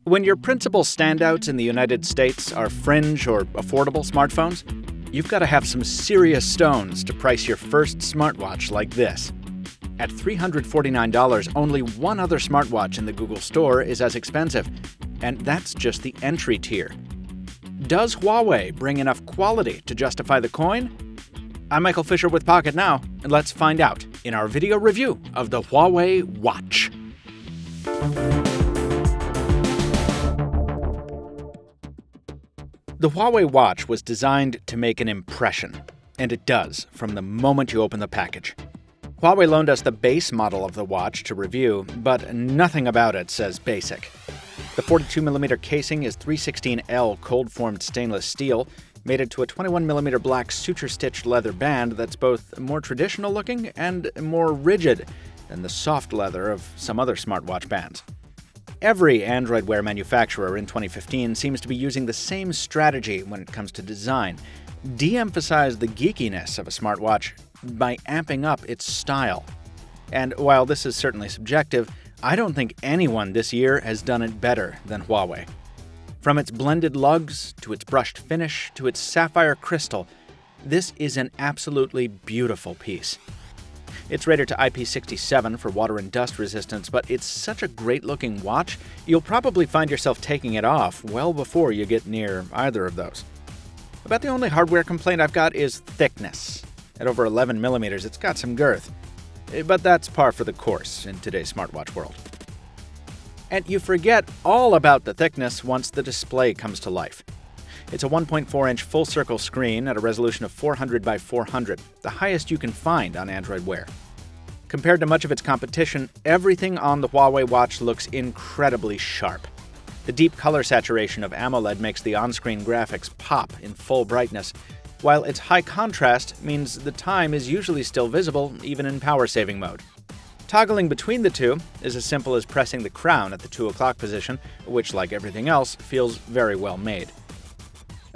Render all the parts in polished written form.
When your principal standouts in the United States are fringe or affordable smartphones, you've got to have some serious stones to price your first smartwatch like this. At $349, only one other smartwatch in the Google Store is as expensive, and that's just the entry tier. Does Huawei bring enough quality to justify the coin? I'm Michael Fisher with Pocketnow, and let's find out in our video review of the Huawei Watch. The Huawei Watch was designed to make an impression, and it does from the moment you open the package. Huawei loaned us the base model of the watch to review, but nothing about it says basic. The 42mm casing is 316L cold-formed stainless steel, mated to a 21mm black suture-stitched leather band that's both more traditional-looking and more rigid than the soft leather of some other smartwatch bands. Every Android Wear manufacturer in 2015 seems to be using the same strategy when it comes to design: de-emphasize the geekiness of a smartwatch by amping up its style. And while this is certainly subjective, I don't think anyone this year has done it better than Huawei. From its blended lugs, to its brushed finish, to its sapphire crystal, this is an absolutely beautiful piece. It's rated to IP67 for water and dust resistance, but it's such a great-looking watch, you'll probably find yourself taking it off well before you get near either of those. About the only hardware complaint I've got is thickness. At over 11mm, it's got some girth. But that's par for the course in today's smartwatch world. And you forget all about the thickness once the display comes to life. It's a 1.4-inch full-circle screen at a resolution of 400 by 400, the highest you can find on Android Wear. Compared to much of its competition, everything on the Huawei Watch looks incredibly sharp. The deep color saturation of AMOLED makes the on-screen graphics pop in full brightness, while its high contrast means the time is usually still visible even in power-saving mode. Toggling between the two is as simple as pressing the crown at the 2 o'clock position, which, like everything else, feels very well made.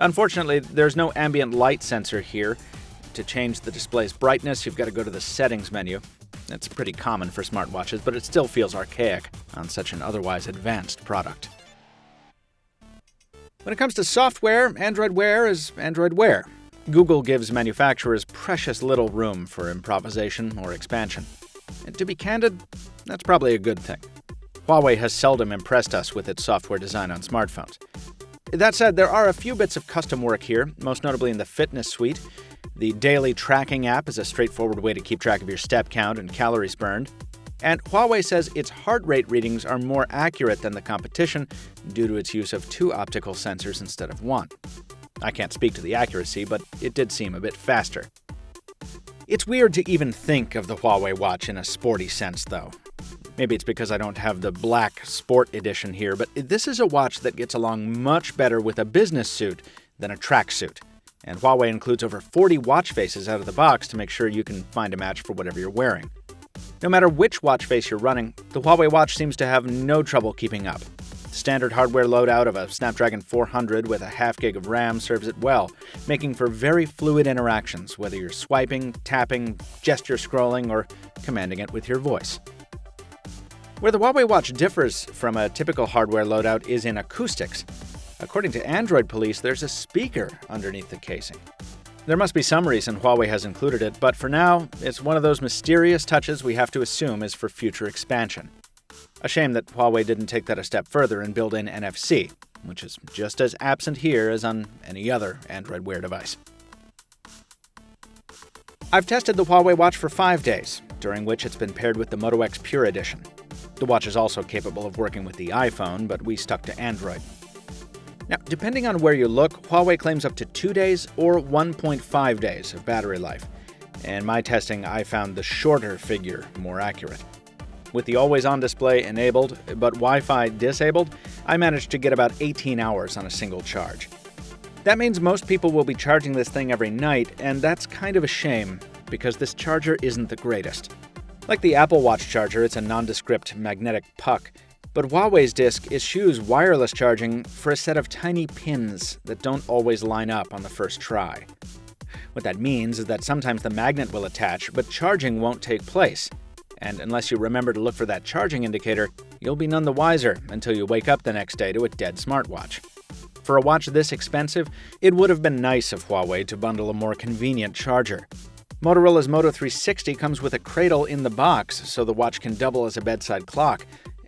Unfortunately, there's no ambient light sensor here. To change the display's brightness, you've got to go to the settings menu. That's pretty common for smartwatches, but it still feels archaic on such an otherwise advanced product. When it comes to software, Android Wear is Android Wear. Google gives manufacturers precious little room for improvisation or expansion. And to be candid, that's probably a good thing. Huawei has seldom impressed us with its software design on smartphones. That said, there are a few bits of custom work here, most notably in the fitness suite. The daily tracking app is a straightforward way to keep track of your step count and calories burned. And Huawei says its heart rate readings are more accurate than the competition due to its use of 2 optical sensors instead of 1. I can't speak to the accuracy, but it did seem a bit faster. It's weird to even think of the Huawei Watch in a sporty sense, though. Maybe it's because I don't have the black sport edition here, but this is a watch that gets along much better with a business suit than a tracksuit. And Huawei includes over 40 watch faces out of the box to make sure you can find a match for whatever you're wearing. No matter which watch face you're running, the Huawei Watch seems to have no trouble keeping up. The standard hardware loadout of a Snapdragon 400 with a ½ gig of RAM serves it well, making for very fluid interactions, whether you're swiping, tapping, gesture scrolling, or commanding it with your voice. Where the Huawei Watch differs from a typical hardware loadout is in acoustics. According to AndroidPolice, there's a speaker underneath the casing. There must be some reason Huawei has included it, but for now, it's one of those mysterious touches we have to assume is for future expansion. A shame that Huawei didn't take that a step further and build in NFC, which is just as absent here as on any other Android Wear device. I've tested the Huawei Watch for 5 days, during which it's been paired with the Moto X Pure Edition. The watch is also capable of working with the iPhone, but we stuck to Android. Now, depending on where you look, Huawei claims up to 2 days or 1.5 days of battery life. In my testing, I found the shorter figure more accurate. With the always-on display enabled, but Wi-Fi disabled, I managed to get about 18 hours on a single charge. That means most people will be charging this thing every night, and that's kind of a shame, because this charger isn't the greatest. Like the Apple Watch charger, it's a nondescript magnetic puck, but Huawei's disc eschews wireless charging for a set of tiny pins that don't always line up on the first try. What that means is that sometimes the magnet will attach, but charging won't take place. And unless you remember to look for that charging indicator, you'll be none the wiser until you wake up the next day to a dead smartwatch. For a watch this expensive, it would have been nice of Huawei to bundle a more convenient charger. Motorola's Moto 360 comes with a cradle in the box, so the watch can double as a bedside clock,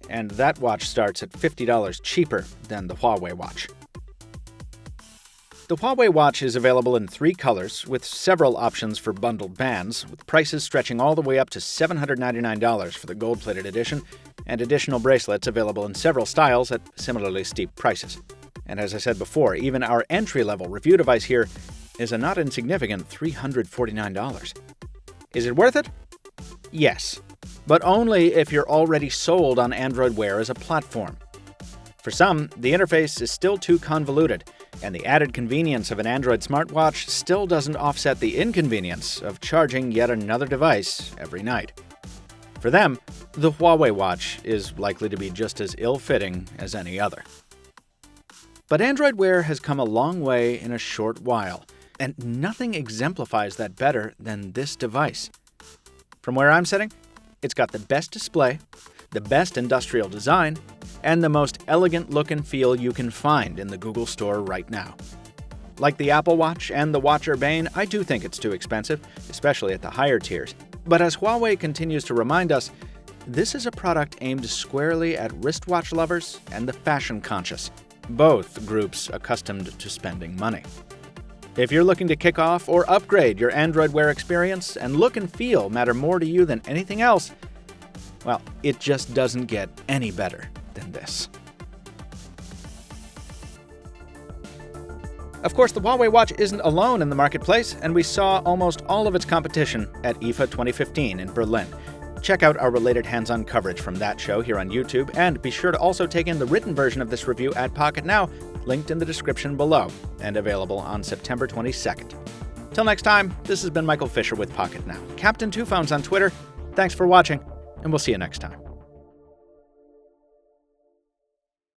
and that watch starts at $50 cheaper than the Huawei watch. The Huawei watch is available in 3 colors, with several options for bundled bands, with prices stretching all the way up to $799 for the gold-plated edition, and additional bracelets available in several styles at similarly steep prices. And as I said before, even our entry-level review device here is a not insignificant $349. Is it worth it? Yes, but only if you're already sold on Android Wear as a platform. For some, the interface is still too convoluted, and the added convenience of an Android smartwatch still doesn't offset the inconvenience of charging yet another device every night. For them, the Huawei watch is likely to be just as ill-fitting as any other. But Android Wear has come a long way in a short while, and nothing exemplifies that better than this device. From where I'm sitting, it's got the best display, the best industrial design, and the most elegant look and feel you can find in the Google Store right now. Like the Apple Watch and the Watch Urbane, I do think it's too expensive, especially at the higher tiers. But as Huawei continues to remind us, this is a product aimed squarely at wristwatch lovers and the fashion-conscious, both groups accustomed to spending money. If you're looking to kick off or upgrade your Android Wear experience and look and feel matter more to you than anything else, well, it just doesn't get any better than this. Of course, the Huawei watch isn't alone in the marketplace, and we saw almost all of its competition at IFA 2015 in Berlin. Check out our related hands-on coverage from that show here on YouTube, and be sure to also take in the written version of this review at Pocketnow, linked in the description below, and available on September 22nd. Till next time, this has been Michael Fisher with Pocketnow, Captain Two Phones on Twitter. Thanks for watching, and we'll see you next time.